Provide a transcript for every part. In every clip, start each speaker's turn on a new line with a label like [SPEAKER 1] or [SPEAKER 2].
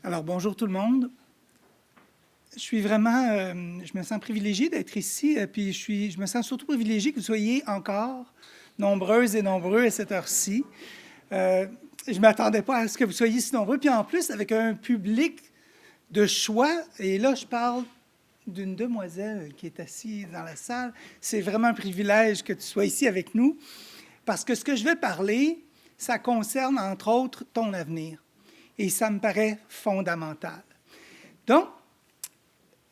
[SPEAKER 1] Alors, bonjour tout le monde. Je suis vraiment, je me sens privilégié d'être ici, puis je me sens surtout privilégié que vous soyez encore nombreuses et nombreux à cette heure-ci. Je ne m'attendais pas à ce que vous soyez si nombreux, puis en plus, avec un public de choix, et là, je parle d'une demoiselle qui est assise dans la salle. C'est vraiment un privilège que tu sois ici avec nous, parce que ce que je vais parler, ça concerne, entre autres, ton avenir. Et ça me paraît fondamental. Donc,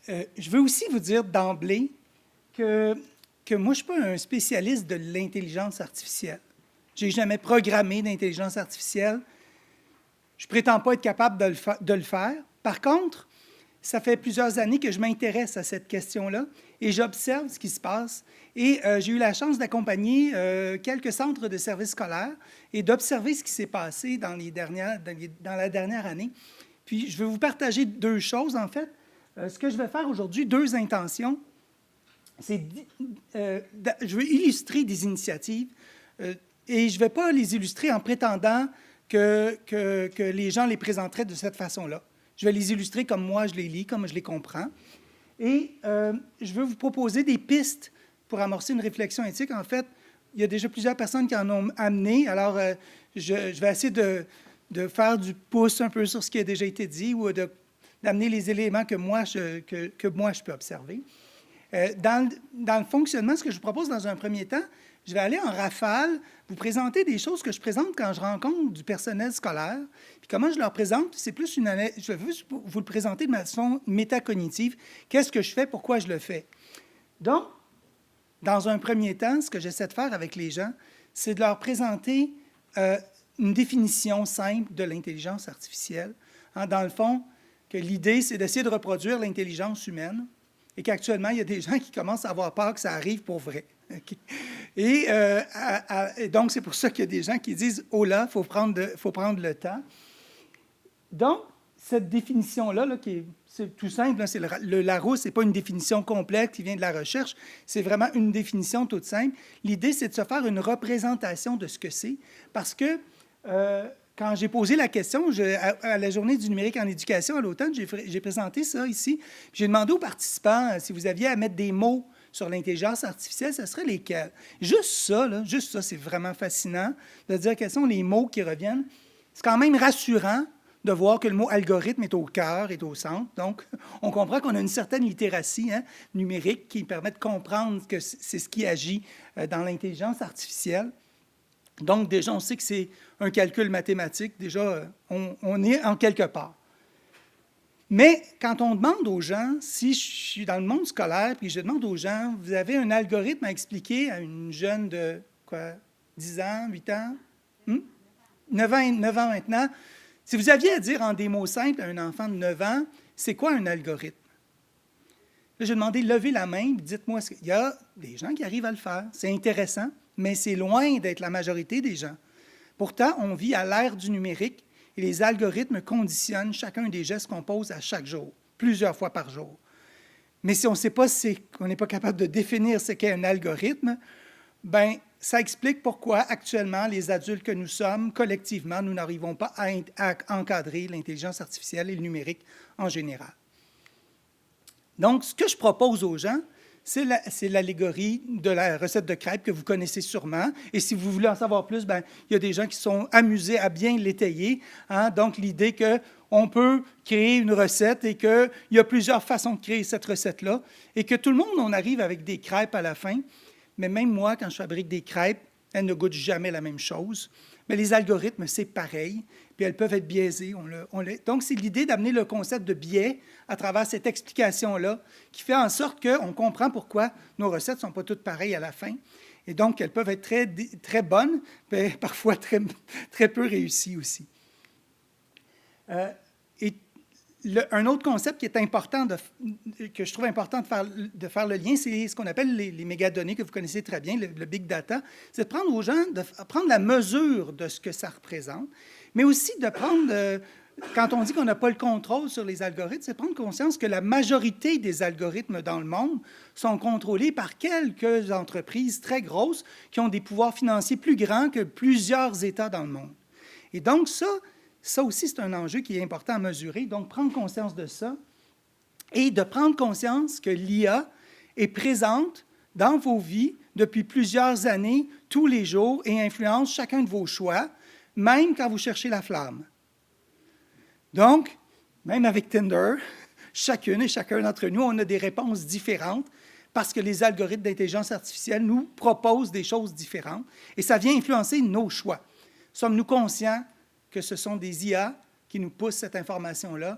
[SPEAKER 1] je veux aussi vous dire d'emblée que moi, je ne suis pas un spécialiste de l'intelligence artificielle. Je n'ai jamais programmé d'intelligence artificielle. Je ne prétends pas être capable de le faire. Par contre, ça fait plusieurs années que je m'intéresse à cette question-là et j'observe ce qui se passe. Et j'ai eu la chance d'accompagner quelques centres de services scolaires et d'observer ce qui s'est passé dans la dernière année. Puis, je vais vous partager deux choses, en fait. Ce que je vais faire aujourd'hui, deux intentions, c'est je veux illustrer des initiatives et je ne vais pas les illustrer en prétendant que les gens les présenteraient de cette façon-là. Je vais les illustrer comme moi je les lis, comme je les comprends. Et je veux vous proposer des pistes pour amorcer une réflexion éthique. En fait, il y a déjà plusieurs personnes qui en ont amené. Alors, je vais essayer de faire du pouce un peu sur ce qui a déjà été dit ou d'amener les éléments que moi, je peux observer. Dans le fonctionnement, ce que je vous propose dans un premier temps, je vais aller en rafale, vous présenter des choses que je présente quand je rencontre du personnel scolaire. Puis comment je leur présente, c'est plus je veux vous le présenter de façon métacognitive. Qu'est-ce que je fais, pourquoi je le fais? Donc, dans un premier temps, ce que j'essaie de faire avec les gens, c'est de leur présenter une définition simple de l'intelligence artificielle. Dans le fond, que l'idée, c'est d'essayer de reproduire l'intelligence humaine et qu'actuellement, il y a des gens qui commencent à avoir peur que ça arrive pour vrai. Okay? Et donc, c'est pour ça qu'il y a des gens qui disent « Oh là, il faut prendre le temps ». Donc, cette définition-là, c'est tout simple, c'est le Larousse, ce n'est pas une définition complète qui vient de la recherche, c'est vraiment une définition toute simple. L'idée, c'est de se faire une représentation de ce que c'est, parce que quand j'ai posé la question, à la Journée du numérique en éducation à l'automne, j'ai présenté ça ici. J'ai demandé aux participants si vous aviez à mettre des mots sur l'intelligence artificielle, ce serait lesquels? Juste ça, c'est vraiment fascinant de dire quels sont les mots qui reviennent. C'est quand même rassurant de voir que le mot algorithme est au cœur, est au centre. Donc, on comprend qu'on a une certaine littératie numérique qui permet de comprendre que c'est ce qui agit dans l'intelligence artificielle. Donc, déjà, on sait que c'est un calcul mathématique. Déjà, on est en quelque part. Mais quand on demande aux gens, si je suis dans le monde scolaire, puis je demande aux gens, vous avez un algorithme à expliquer à une jeune de, 10 ans, 8 ans? 9 ans maintenant. Si vous aviez à dire en des mots simples à un enfant de 9 ans, c'est quoi un algorithme? Là, j'ai demandé, levez la main, dites-moi, il y a des gens qui arrivent à le faire. C'est intéressant, mais c'est loin d'être la majorité des gens. Pourtant, on vit à l'ère du numérique et les algorithmes conditionnent chacun des gestes qu'on pose à chaque jour, plusieurs fois par jour. Mais si on ne sait pas, on n'est pas capable de définir ce qu'est un algorithme, bien, ça explique pourquoi actuellement, les adultes que nous sommes, collectivement, nous n'arrivons pas à encadrer l'intelligence artificielle et le numérique en général. Donc, ce que je propose aux gens, c'est l'allégorie de la recette de crêpes que vous connaissez sûrement. Et si vous voulez en savoir plus, bien, il y a des gens qui sont amusés à bien l'étayer. Donc, l'idée qu'on peut créer une recette et qu'il y a plusieurs façons de créer cette recette-là et que tout le monde, on arrive avec des crêpes à la fin. Mais même moi, quand je fabrique des crêpes, elles ne goûtent jamais la même chose. Mais les algorithmes, c'est pareil. Puis elles peuvent être biaisées. Donc, c'est l'idée d'amener le concept de biais à travers cette explication-là qui fait en sorte qu'on comprend pourquoi nos recettes ne sont pas toutes pareilles à la fin. Et donc, elles peuvent être très, très bonnes, mais parfois très, très peu réussies aussi. Un autre concept qui est important, que je trouve important de faire le lien, c'est ce qu'on appelle les mégadonnées, que vous connaissez très bien, le big data. C'est de prendre aux gens, de prendre la mesure de ce que ça représente, mais aussi de prendre, quand on dit qu'on n'a pas le contrôle sur les algorithmes, c'est prendre conscience que la majorité des algorithmes dans le monde sont contrôlés par quelques entreprises très grosses qui ont des pouvoirs financiers plus grands que plusieurs États dans le monde. Et donc ça, Ça aussi, c'est un enjeu qui est important à mesurer. Donc, prendre conscience de ça et de prendre conscience que l'IA est présente dans vos vies depuis plusieurs années, tous les jours, et influence chacun de vos choix, même quand vous cherchez la flamme. Donc, même avec Tinder, chacune et chacun d'entre nous, on a des réponses différentes parce que les algorithmes d'intelligence artificielle nous proposent des choses différentes et ça vient influencer nos choix. Sommes-nous conscients que ce sont des IA qui nous poussent cette information-là?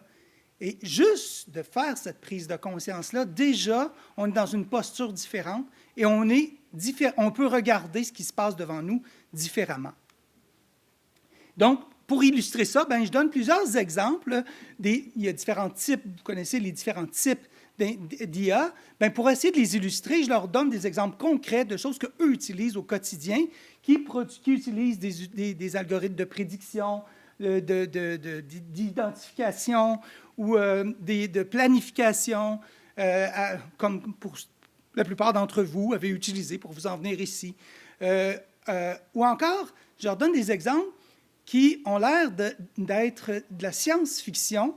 [SPEAKER 1] Et juste de faire cette prise de conscience-là, déjà, on est dans une posture différente et on peut regarder ce qui se passe devant nous différemment. Donc, pour illustrer ça, je donne plusieurs exemples. Il y a différents types, vous connaissez les différents types d'IA. Pour essayer de les illustrer, je leur donne des exemples concrets de choses qu'eux utilisent au quotidien, qui utilisent des algorithmes de prédiction, d'identification ou de planification, comme pour la plupart d'entre vous avez utilisé pour vous en venir ici. Ou encore, je leur donne des exemples qui ont l'air d'être de la science-fiction.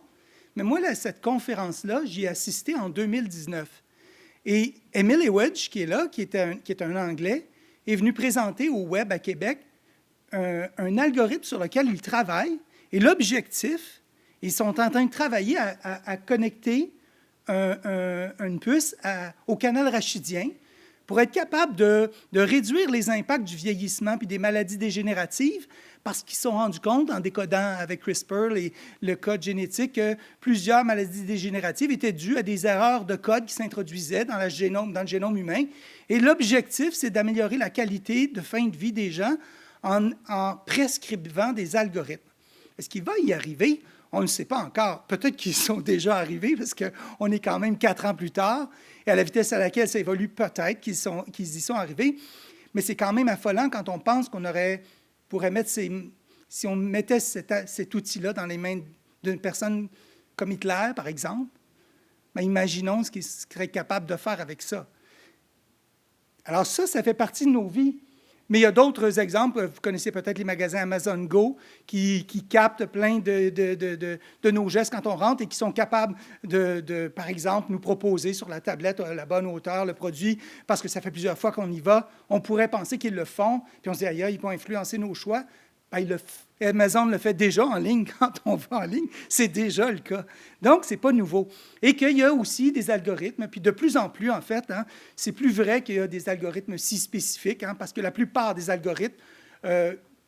[SPEAKER 1] Mais moi, cette conférence-là, j'y ai assisté en 2019. Et Emily Wedge, qui est là, qui est un Anglais, est venu présenter au Web à Québec un algorithme sur lequel il travaille. Et l'objectif, ils sont en train de travailler à connecter une puce au canal rachidien pour être capable de réduire les impacts du vieillissement puis des maladies dégénératives, parce qu'ils se sont rendus compte, en décodant avec CRISPR le code génétique, que plusieurs maladies dégénératives étaient dues à des erreurs de code qui s'introduisaient dans le génome humain. Et l'objectif, c'est d'améliorer la qualité de fin de vie des gens en prescrivant des algorithmes. Est-ce qu'il va y arriver? On ne sait pas encore. Peut-être qu'ils sont déjà arrivés, parce qu'on est quand même 4 ans plus tard, et à la vitesse à laquelle ça évolue, peut-être qu'ils y sont arrivés. Mais c'est quand même affolant quand on pense qu'on pourrait mettre si on mettait cet outil-là dans les mains d'une personne comme Hitler, par exemple, imaginons ce qu'il serait capable de faire avec ça. Alors ça fait partie de nos vies. Mais il y a d'autres exemples. Vous connaissez peut-être les magasins Amazon Go qui captent plein de nos gestes quand on rentre et qui sont capables par exemple, nous proposer sur la tablette à la bonne hauteur le produit parce que ça fait plusieurs fois qu'on y va. On pourrait penser qu'ils le font, puis on se dit, aïe, ils vont influencer nos choix. Amazon le fait déjà en ligne quand on va en ligne. C'est déjà le cas. Donc, ce n'est pas nouveau. Et qu'il y a aussi des algorithmes, puis de plus en plus, en fait, c'est plus vrai qu'il y a des algorithmes si spécifiques, parce que la plupart des algorithmes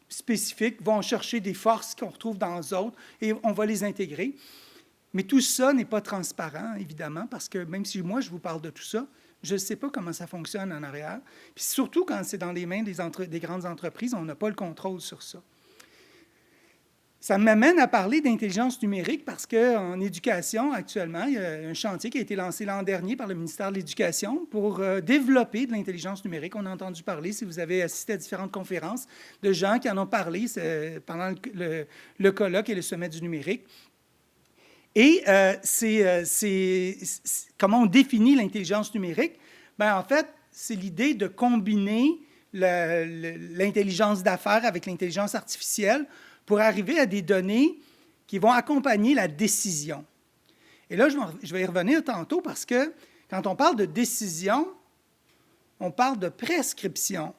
[SPEAKER 1] spécifiques vont chercher des forces qu'on retrouve dans les autres et on va les intégrer. Mais tout ça n'est pas transparent, évidemment, parce que même si moi, je vous parle de tout ça, je ne sais pas comment ça fonctionne en arrière. Puis surtout quand c'est dans les mains des grandes entreprises, on n'a pas le contrôle sur ça. Ça m'amène à parler d'intelligence numérique parce qu'en éducation, actuellement, il y a un chantier qui a été lancé l'an dernier par le ministère de l'Éducation pour développer de l'intelligence numérique. On a entendu parler, si vous avez assisté à différentes conférences, de gens qui en ont parlé pendant le colloque et le sommet du numérique. Et comment on définit l'intelligence numérique? En fait, c'est l'idée de combiner l'intelligence d'affaires avec l'intelligence artificielle pour arriver à des données qui vont accompagner la décision. Et là, je vais y revenir tantôt parce que quand on parle de décision, on parle de prescription.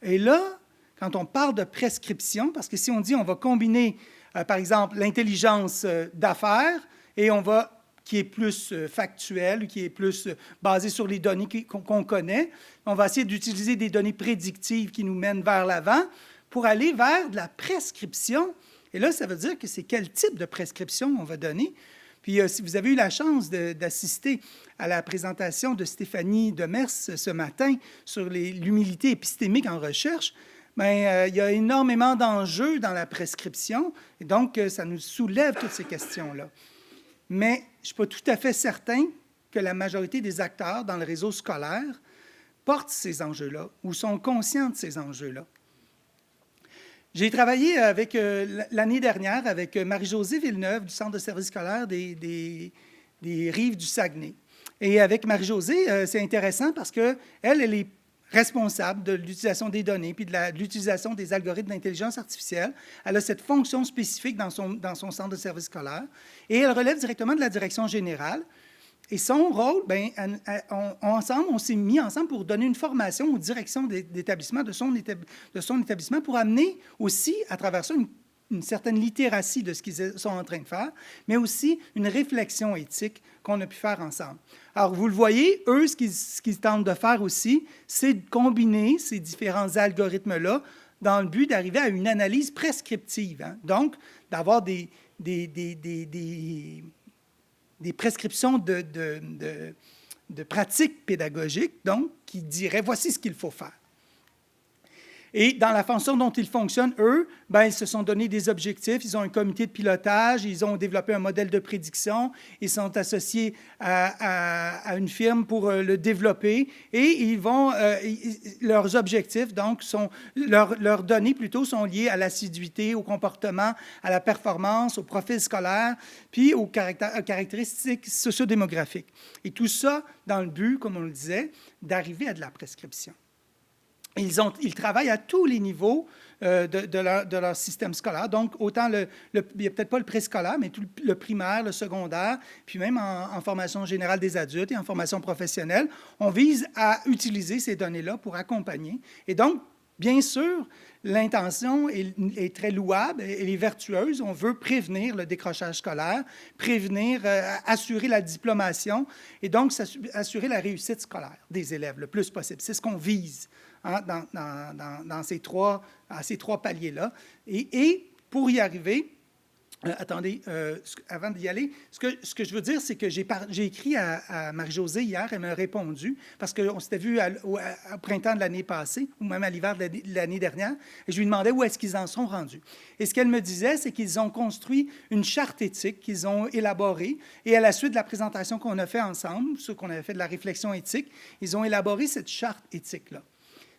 [SPEAKER 1] Et là, quand on parle de prescription, parce que si on dit on va combiner, par exemple, l'intelligence d'affaires et qui est plus factuelle, qui est plus basée sur les données qu'on connaît, on va essayer d'utiliser des données prédictives qui nous mènent vers l'avant pour aller vers de la prescription. Et là, ça veut dire que c'est quel type de prescription on va donner. Puis, si vous avez eu la chance d'assister à la présentation de Stéphanie Demers ce matin sur l'humilité épistémique en recherche, il y a énormément d'enjeux dans la prescription. Et donc, ça nous soulève toutes ces questions-là. Mais je ne suis pas tout à fait certain que la majorité des acteurs dans le réseau scolaire portent ces enjeux-là ou sont conscients de ces enjeux-là. J'ai travaillé l'année dernière avec Marie-Josée Villeneuve du Centre de services scolaires des Rives du Saguenay. Et avec Marie-Josée, c'est intéressant parce qu'elle est responsable de l'utilisation des données puis de l'utilisation des algorithmes d'intelligence artificielle. Elle a cette fonction spécifique dans son centre de service scolaire et elle relève directement de la direction générale. Et son rôle, bien, on s'est mis ensemble pour donner une formation aux directions d'établissement, de son établissement, pour amener aussi, à travers ça, une certaine littératie de ce qu'ils sont en train de faire, mais aussi une réflexion éthique qu'on a pu faire ensemble. Alors, vous le voyez, eux, ce qu'ils tentent de faire aussi, c'est de combiner ces différents algorithmes-là dans le but d'arriver à une analyse prescriptive. Hein? Donc, d'avoir des prescriptions de pratiques pédagogiques, donc, qui diraient, voici ce qu'il faut faire. Et dans la façon dont ils fonctionnent, eux, bien, ils se sont donné des objectifs, ils ont un comité de pilotage, ils ont développé un modèle de prédiction, ils sont associés à une firme pour le développer et ils vont, leurs objectifs, donc, leurs données plutôt sont liées à l'assiduité, au comportement, à la performance, au profil scolaire, puis aux caractéristiques sociodémographiques. Et tout ça dans le but, comme on le disait, d'arriver à de la prescription. Ils travaillent à tous les niveaux de leur système scolaire. Donc, autant il n'y a peut-être pas le préscolaire, mais tout le primaire, le secondaire, puis même en formation générale des adultes et en formation professionnelle, on vise à utiliser ces données-là pour accompagner. Et donc, bien sûr, l'intention est très louable, elle est vertueuse. On veut prévenir le décrochage scolaire, assurer la diplomation et donc assurer la réussite scolaire des élèves le plus possible. C'est ce qu'on vise. Hein, dans ces trois paliers-là. Et pour y arriver, attendez, avant d'y aller, ce que je veux dire, c'est que j'ai écrit à Marie-Josée hier, elle m'a répondu, parce qu'on s'était vu au printemps de l'année passée, ou même à l'hiver de l'année dernière, et je lui demandais où est-ce qu'ils en sont rendus. Et ce qu'elle me disait, c'est qu'ils ont construit une charte éthique qu'ils ont élaborée, et à la suite de la présentation qu'on a fait ensemble, ce qu'on avait fait de la réflexion éthique, ils ont élaboré cette charte éthique-là.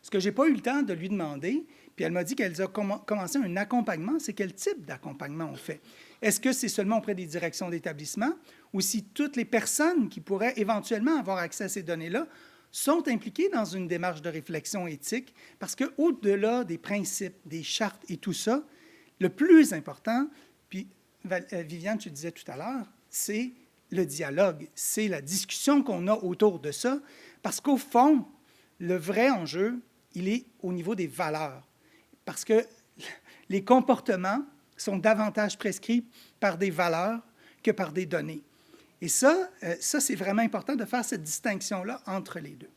[SPEAKER 1] Ce que je n'ai pas eu le temps de lui demander, puis elle m'a dit qu'elle a commencé un accompagnement, c'est quel type d'accompagnement on fait? Est-ce que c'est seulement auprès des directions d'établissement ou si toutes les personnes qui pourraient éventuellement avoir accès à ces données-là sont impliquées dans une démarche de réflexion éthique? Parce qu'au-delà des principes, des chartes et tout ça, le plus important, puis Viviane, tu le disais tout à l'heure, c'est le dialogue, c'est la discussion qu'on a autour de ça, parce qu'au fond, le vrai enjeu, il est au niveau des valeurs, parce que les comportements sont davantage prescrits par des valeurs que par des données. Et ça c'est vraiment important de faire cette distinction-là entre les deux.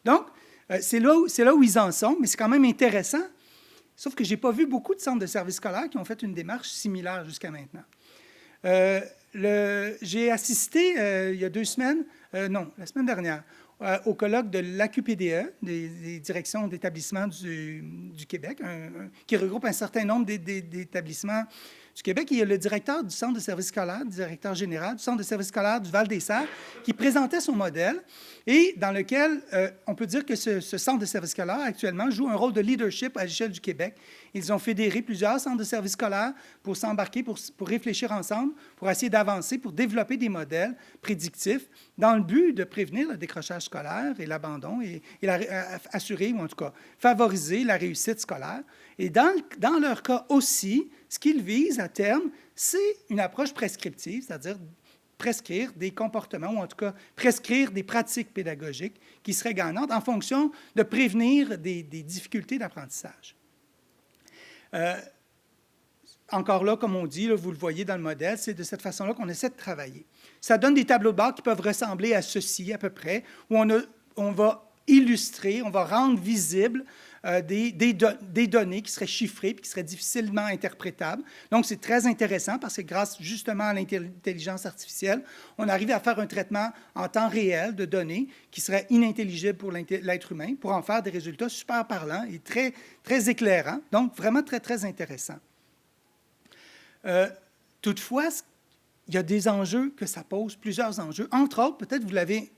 [SPEAKER 1] Donc, c'est là où ils en sont, mais c'est quand même intéressant, sauf que je n'ai pas vu beaucoup de centres de services scolaires qui ont fait une démarche similaire jusqu'à maintenant. J'ai assisté il y a 2 semaines, la semaine dernière, au colloque de l'AQPDE, des directions d'établissements du Québec, qui regroupe un certain nombre d'établissements du Québec. Il y a le directeur du centre de services scolaires, le directeur général du centre de services scolaires du Val-des-Serres, qui présentait son modèle et dans lequel on peut dire que ce centre de services scolaires actuellement joue un rôle de leadership à l'échelle du Québec. Ils ont fédéré plusieurs centres de services scolaires pour s'embarquer, pour réfléchir ensemble, pour essayer d'avancer, pour développer des modèles prédictifs dans le but de prévenir le décrochage scolaire et l'abandon et assurer, ou en tout cas favoriser la réussite scolaire. Et dans leur cas aussi, ce qu'ils visent à terme, c'est une approche prescriptive, c'est-à-dire prescrire des comportements, ou en tout cas prescrire des pratiques pédagogiques qui seraient gagnantes en fonction de prévenir des difficultés d'apprentissage. Encore là, comme on dit, là, vous le voyez dans le modèle, c'est de cette façon-là qu'on essaie de travailler. Ça donne des tableaux de bord qui peuvent ressembler à ceci à peu près, où on va illustrer, on va rendre visible des données qui seraient chiffrées et qui seraient difficilement interprétables. Donc, c'est très intéressant parce que grâce justement à l'intelligence artificielle, on arrive à faire un traitement en temps réel de données qui seraient inintelligibles pour l'être humain pour en faire des résultats super parlants et très, très éclairants. Donc, vraiment très, très intéressant. Toutefois, il y a des enjeux que ça pose, plusieurs enjeux. Entre autres, peut-être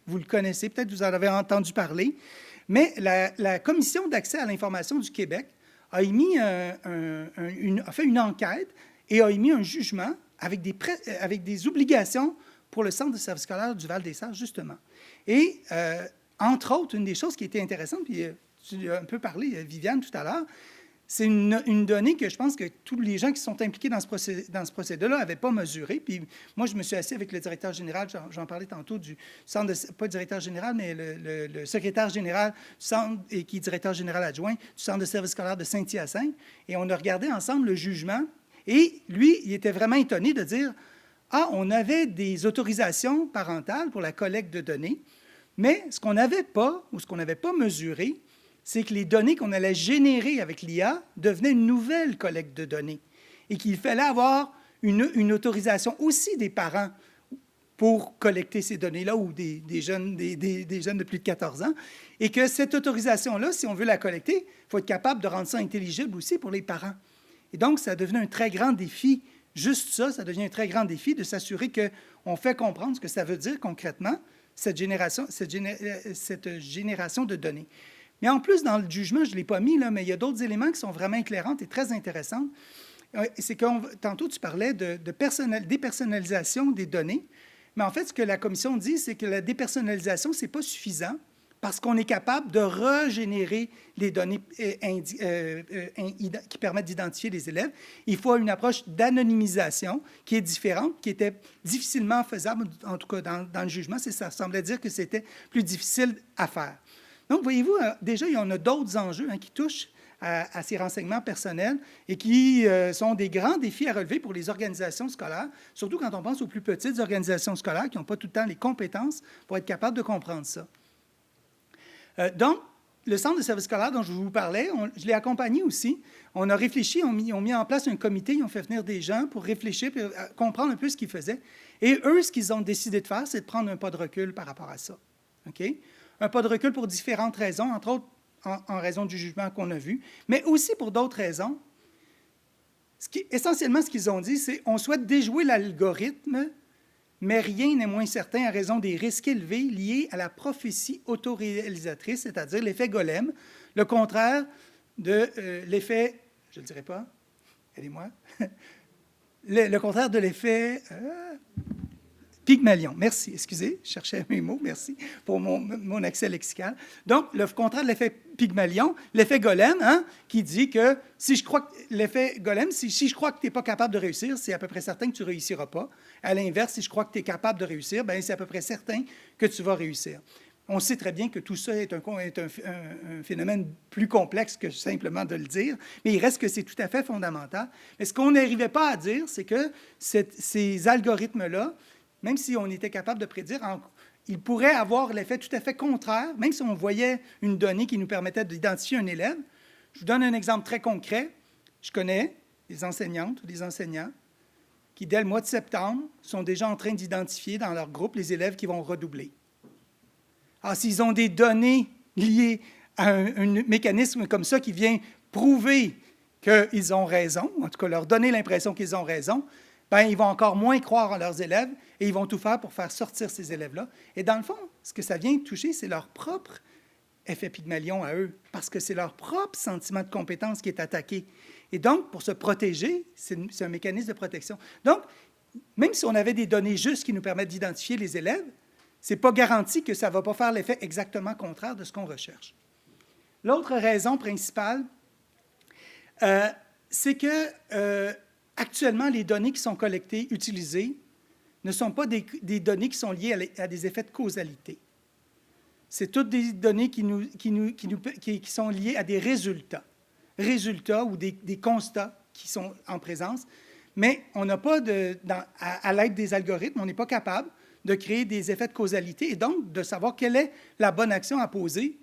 [SPEAKER 1] vous le connaissez, peut-être vous en avez entendu parler, mais la Commission d'accès à l'information du Québec a fait une enquête et a émis un jugement avec des obligations pour le centre de services scolaires du Val-des-Serres, justement. Et, entre autres, une des choses qui était intéressante, puis tu as un peu parlé, Viviane, tout à l'heure, c'est une donnée que je pense que tous les gens qui sont impliqués dans ce procédé-là n'avaient pas mesuré. Puis moi, je me suis assis avec le directeur général, j'en parlais tantôt, du centre pas le directeur général, mais le secrétaire général du centre, et qui est directeur général adjoint du centre de services scolaires de Saint-Hyacinthe. Et on a regardé ensemble le jugement. Et lui, il était vraiment étonné de dire, ah, on avait des autorisations parentales pour la collecte de données, mais ce qu'on n'avait pas, ou ce qu'on n'avait pas mesuré, c'est que les données qu'on allait générer avec l'IA devenaient une nouvelle collecte de données et qu'il fallait avoir une autorisation aussi des parents pour collecter ces données-là ou des jeunes de plus de 14 ans, et que cette autorisation-là, si on veut la collecter, il faut être capable de rendre ça intelligible aussi pour les parents. Et donc, ça devenait un très grand défi. Juste ça devient un très grand défi de s'assurer qu'on fait comprendre ce que ça veut dire concrètement, cette génération de données. Mais en plus, dans le jugement, je ne l'ai pas mis, là, mais il y a d'autres éléments qui sont vraiment éclairants et très intéressants. C'est que tantôt, tu parlais de dépersonnalisation des données, mais en fait, ce que la Commission dit, c'est que la dépersonnalisation, ce n'est pas suffisant parce qu'on est capable de régénérer les données qui permettent d'identifier les élèves. Il faut une approche d'anonymisation qui est différente, qui était difficilement faisable, en tout cas dans le jugement, ça semblait dire que c'était plus difficile à faire. Donc, voyez-vous, déjà, il y en a d'autres enjeux qui touchent à ces renseignements personnels et qui sont des grands défis à relever pour les organisations scolaires, surtout quand on pense aux plus petites organisations scolaires qui n'ont pas tout le temps les compétences pour être capables de comprendre ça. Donc, le centre de services scolaires dont je vous parlais, je l'ai accompagné aussi. On a réfléchi, ils ont mis en place un comité, ils ont fait venir des gens pour réfléchir, pour comprendre un peu ce qu'ils faisaient. Et eux, ce qu'ils ont décidé de faire, c'est de prendre un pas de recul par rapport à ça. OK? Un pas de recul pour différentes raisons, entre autres en raison du jugement qu'on a vu, mais aussi pour d'autres raisons. Essentiellement, ce qu'ils ont dit, c'est qu'on souhaite déjouer l'algorithme, mais rien n'est moins certain à raison des risques élevés liés à la prophétie autoréalisatrice, c'est-à-dire l'effet Golem, le contraire de l'effet, je ne le dirai pas, aidez-moi, le contraire de l'effet... Pygmalion, merci, excusez, je cherchais mes mots, merci pour mon accès lexical. Donc, le contraire de l'effet Pygmalion, l'effet Golem, qui dit que si je crois que l'effet Golem, si je crois que tu n'es pas capable de réussir, c'est à peu près certain que tu ne réussiras pas. À l'inverse, si je crois que tu es capable de réussir, bien, c'est à peu près certain que tu vas réussir. On sait très bien que tout ça est un phénomène plus complexe que simplement de le dire, mais il reste que c'est tout à fait fondamental. Mais ce qu'on n'arrivait pas à dire, c'est que ces algorithmes-là, même si on était capable de prédire, il pourrait avoir l'effet tout à fait contraire, même si on voyait une donnée qui nous permettait d'identifier un élève. Je vous donne un exemple très concret. Je connais des enseignantes ou des enseignants qui, dès le mois de septembre, sont déjà en train d'identifier dans leur groupe les élèves qui vont redoubler. Alors, s'ils ont des données liées à un mécanisme comme ça qui vient prouver qu'ils ont raison, en tout cas leur donner l'impression qu'ils ont raison, bien, ils vont encore moins croire en leurs élèves et ils vont tout faire pour faire sortir ces élèves-là. Et dans le fond, ce que ça vient toucher, c'est leur propre effet Pygmalion à eux, parce que c'est leur propre sentiment de compétence qui est attaqué. Et donc, pour se protéger, c'est un mécanisme de protection. Donc, même si on avait des données justes qui nous permettent d'identifier les élèves, ce n'est pas garanti que ça ne va pas faire l'effet exactement contraire de ce qu'on recherche. L'autre raison principale, c'est que actuellement, les données qui sont collectées, utilisées, ne sont pas des données qui sont liées à des effets de causalité. C'est toutes des données qui sont liées à des résultats ou des constats qui sont en présence, mais on n'a pas, à l'aide des algorithmes, on n'est pas capable de créer des effets de causalité et donc de savoir quelle est la bonne action à poser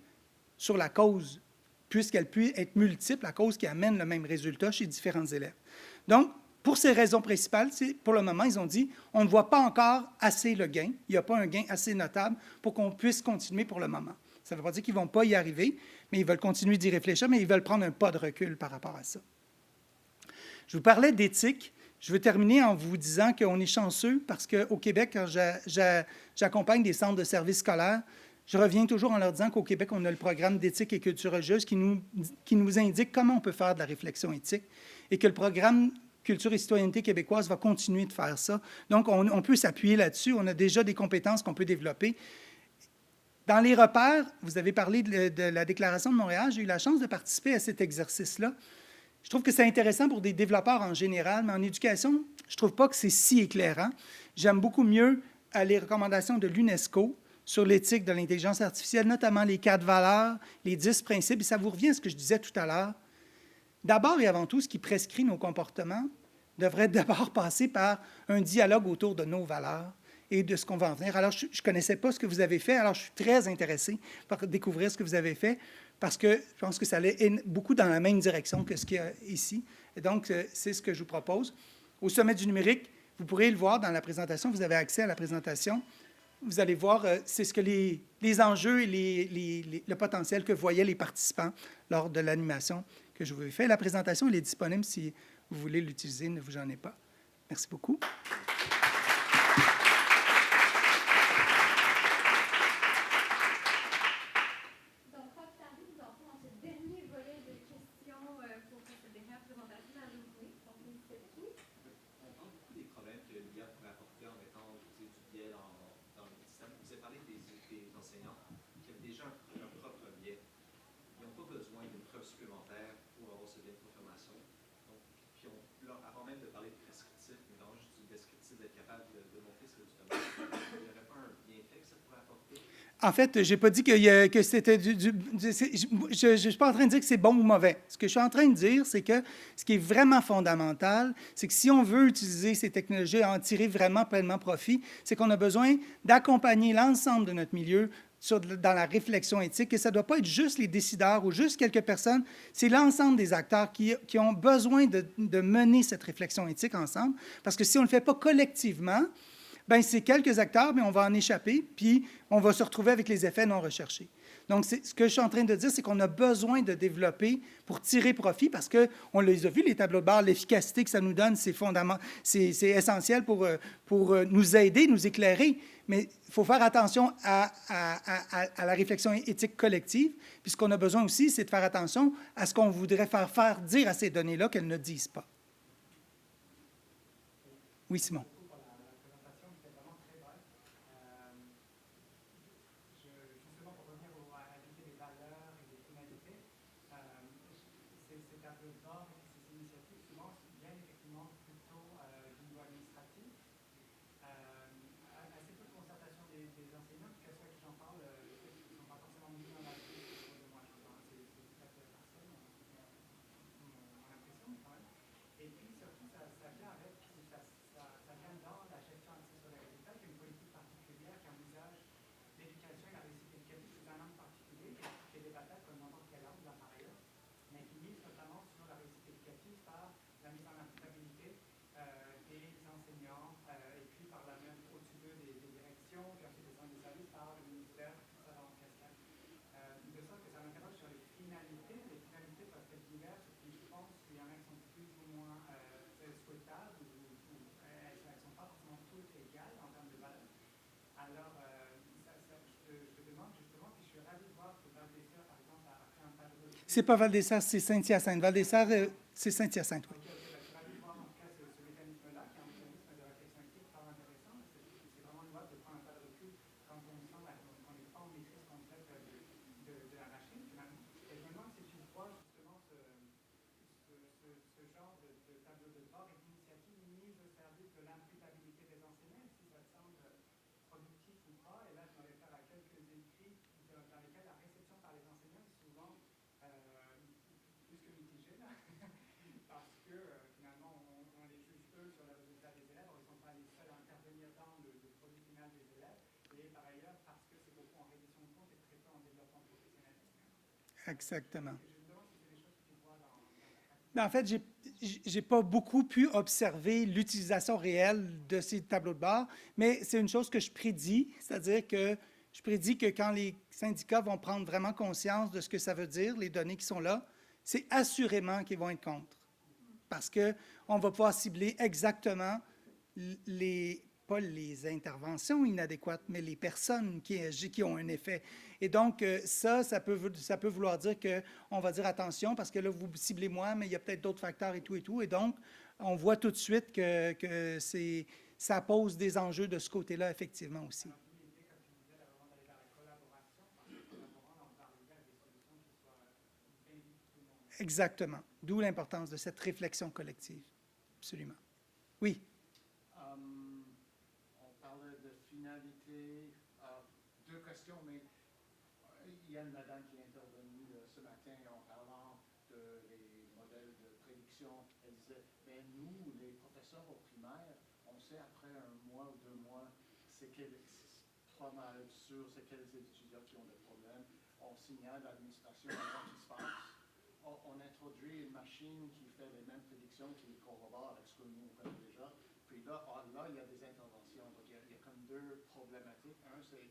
[SPEAKER 1] sur la cause, puisqu'elle peut être multiple, la cause qui amène le même résultat chez différents élèves. Donc, pour ces raisons principales, pour le moment, ils ont dit on ne voit pas encore assez le gain, il n'y a pas un gain assez notable pour qu'on puisse continuer pour le moment. Ça ne veut pas dire qu'ils ne vont pas y arriver, mais ils veulent continuer d'y réfléchir, mais ils veulent prendre un pas de recul par rapport à ça. Je vous parlais d'éthique. Je veux terminer en vous disant qu'on est chanceux parce qu'au Québec, quand j'accompagne des centres de services scolaires, je reviens toujours en leur disant qu'au Québec, on a le programme d'éthique et culture religieuse qui nous indique comment on peut faire de la réflexion éthique et que le programme Culture et citoyenneté québécoise va continuer de faire ça. Donc, on peut s'appuyer là-dessus. On a déjà des compétences qu'on peut développer. Dans les repères, vous avez parlé de la Déclaration de Montréal. J'ai eu la chance de participer à cet exercice-là. Je trouve que c'est intéressant pour des développeurs en général, mais en éducation, je ne trouve pas que c'est si éclairant. J'aime beaucoup mieux les recommandations de l'UNESCO sur l'éthique de l'intelligence artificielle, notamment les 4 valeurs, les 10 principes, et ça vous revient à ce que je disais tout à l'heure. D'abord et avant tout, ce qui prescrit nos comportements devrait d'abord passer par un dialogue autour de nos valeurs et de ce qu'on va en venir. Alors, je ne connaissais pas ce que vous avez fait, alors je suis très intéressé par découvrir ce que vous avez fait, parce que je pense que ça allait beaucoup dans la même direction que ce qu'il y a ici. Et donc, c'est ce que je vous propose. Au Sommet du numérique, vous pourrez le voir dans la présentation, vous avez accès à la présentation. Vous allez voir, c'est ce que les enjeux et le potentiel que voyaient les participants lors de l'animation que je vous ai fait. La présentation, elle est disponible si vous voulez l'utiliser, ne vous en ai pas. Merci beaucoup. En fait, je n'ai pas dit que c'était je ne suis pas en train de dire que c'est bon ou mauvais. Ce que je suis en train de dire, c'est que ce qui est vraiment fondamental, c'est que si on veut utiliser ces technologies et en tirer vraiment pleinement profit, c'est qu'on a besoin d'accompagner l'ensemble de notre milieu dans la réflexion éthique, et ça ne doit pas être juste les décideurs ou juste quelques personnes, c'est l'ensemble des acteurs qui ont besoin de mener cette réflexion éthique ensemble, parce que si on ne le fait pas collectivement, bien, c'est quelques acteurs, mais on va en échapper, puis on va se retrouver avec les effets non recherchés. Donc, ce que je suis en train de dire, c'est qu'on a besoin de développer pour tirer profit, parce qu'on les a vus, les tableaux de bord, l'efficacité que ça nous donne, c'est essentiel pour nous aider, nous éclairer, mais il faut faire attention à la réflexion éthique collective, puis ce qu'on a besoin aussi, c'est de faire attention à ce qu'on voudrait faire dire à ces données-là qu'elles ne disent pas. Oui, Simon. C'est pas Val-des-Serres, c'est Saint-Hyacinthe. Val-des-Serres, c'est Saint-Hyacinthe, oui. Exactement. En fait, je n'ai pas beaucoup pu observer l'utilisation réelle de ces tableaux de bord, mais c'est une chose que je prédis, c'est-à-dire que je prédis que quand les syndicats vont prendre vraiment conscience de ce que ça veut dire, les données qui sont là, c'est assurément qu'ils vont être contre. Parce qu'on va pouvoir cibler exactement pas les interventions inadéquates, mais les personnes qui ont un effet. Et donc, ça peut vouloir dire qu'on va dire attention, parce que là, vous ciblez moi, mais il y a peut-être d'autres facteurs et tout et tout. Et donc, on voit tout de suite que ça pose des enjeux de ce côté-là, effectivement, aussi. Exactement. D'où l'importance de cette réflexion collective. Absolument. Oui.
[SPEAKER 2] On parlait de finalité. Deux questions, mais il y a une madame qui est intervenue ce matin en parlant des modèles de prédiction. Elle disait, ben nous, les professeurs au primaire, on sait après un mois ou 2 mois, c'est pas mal sûr, c'est quels étudiants qui ont des problèmes. On signale à l'administration avant qu'il se passe. On introduit une machine qui fait les mêmes prédictions, qui les corrobore avec ce que nous on connaît déjà. Puis là, il y a des interventions. Donc, il y a comme deux problématiques. Un, c'est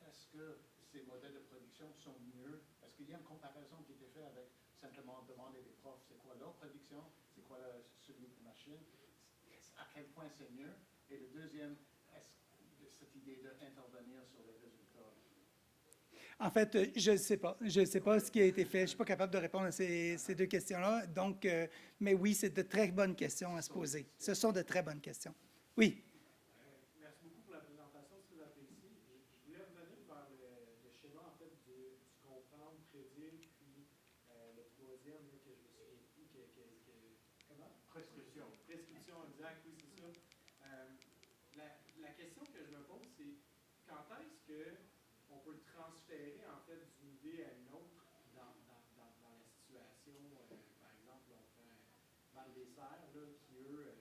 [SPEAKER 2] est-ce que ces modèles de prédiction sont mieux? Est-ce qu'il y a une comparaison qui était faite avec simplement demander des profs, c'est quoi leur prédiction? C'est quoi celui de la machine? À quel point c'est mieux? Et le deuxième, est-ce cette idée d'intervenir sur les résultats?
[SPEAKER 1] En fait, je ne sais pas. Je ne sais pas ce qui a été fait. Je ne suis pas capable de répondre à ces deux questions-là. Donc, mais oui, c'est de très bonnes questions à se poser. Ce sont de très bonnes questions. Oui.
[SPEAKER 3] Merci beaucoup pour la présentation, c'est apprécié. Je voulais revenir vers le schéma en fait du comprendre, prédire, puis le troisième là, que je me souviens plus, comment?
[SPEAKER 2] Prescription.
[SPEAKER 3] Prescription, exact, oui, c'est ça. La question que je me pose, c'est quand est-ce qu'on peut le transférer en fait d'une idée à une autre dans la situation, par exemple, on fait Val des Serres, là, qui eux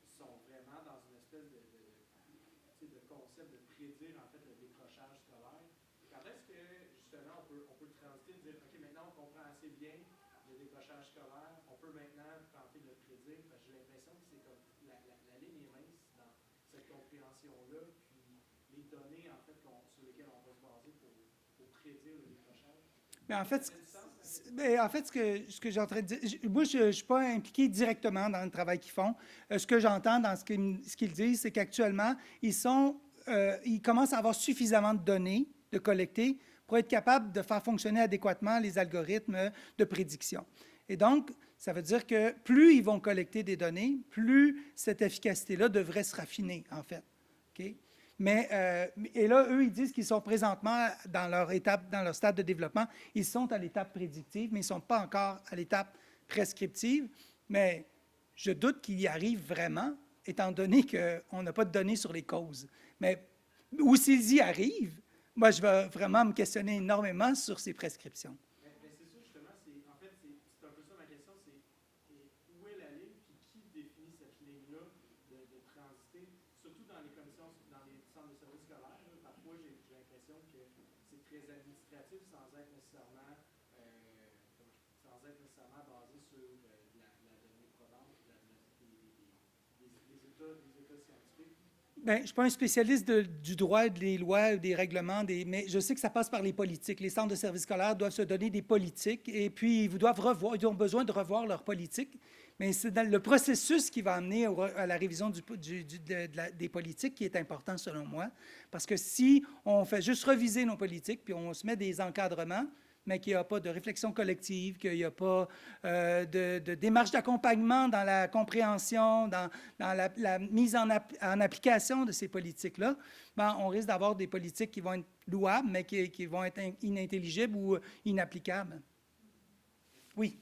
[SPEAKER 3] sont vraiment dans une espèce de concept de prédire en fait le décrochage scolaire. Quand est-ce que justement on peut transiter et dire ok, maintenant on comprend assez bien le décrochage scolaire, on peut maintenant tenter de le prédire, parce que j'ai l'impression que c'est comme la ligne est mince dans cette compréhension-là, puis les données en fait sur lesquelles on va se baser pour prédire le décrochage.
[SPEAKER 1] Mais en fait, ce que j'ai en train de dire, moi, je ne suis pas impliqué directement dans le travail qu'ils font. Ce que j'entends dans ce qu'ils disent, c'est qu'actuellement, ils commencent à avoir suffisamment de données de collecter pour être capables de faire fonctionner adéquatement les algorithmes de prédiction. Et donc, ça veut dire que plus ils vont collecter des données, plus cette efficacité-là devrait se raffiner, en fait. OK? Et là, eux, ils disent qu'ils sont présentement dans leur stade de développement. Ils sont à l'étape prédictive, mais ils ne sont pas encore à l'étape prescriptive. Mais je doute qu'ils y arrivent vraiment, étant donné qu'on n'a pas de données sur les causes. Ou s'ils y arrivent, moi, je vais vraiment me questionner énormément sur ces prescriptions.
[SPEAKER 3] Mais c'est ça, justement, en fait, c'est un peu ça ma question, c'est où est la ligne, puis qui définit cette ligne-là de transiter, surtout dans les commissions, dans les centres de services scolaires. Là, parfois, j'ai l'impression que c'est très administratif sans être nécessairement basé sur la donnée probante, les états scientifiques.
[SPEAKER 1] Bien, je ne suis pas un spécialiste du droit, des lois, des règlements, mais je sais que ça passe par les politiques. Les centres de services scolaires doivent se donner des politiques et puis ils ont besoin de revoir leurs politiques. Mais c'est dans le processus qui va amener à la révision des politiques qui est important selon moi. Parce que si on fait juste reviser nos politiques puis on se met des encadrements, mais qu'il n'y a pas de réflexion collective, qu'il n'y a pas de démarche d'accompagnement dans la compréhension, dans la mise en application de ces politiques-là, ben, on risque d'avoir des politiques qui vont être louables, mais qui vont être inintelligibles ou inapplicables. Oui.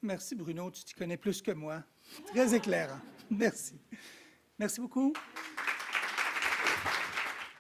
[SPEAKER 1] Merci, Bruno. Tu t'y connais plus que moi. Très éclairant. Merci. Merci beaucoup.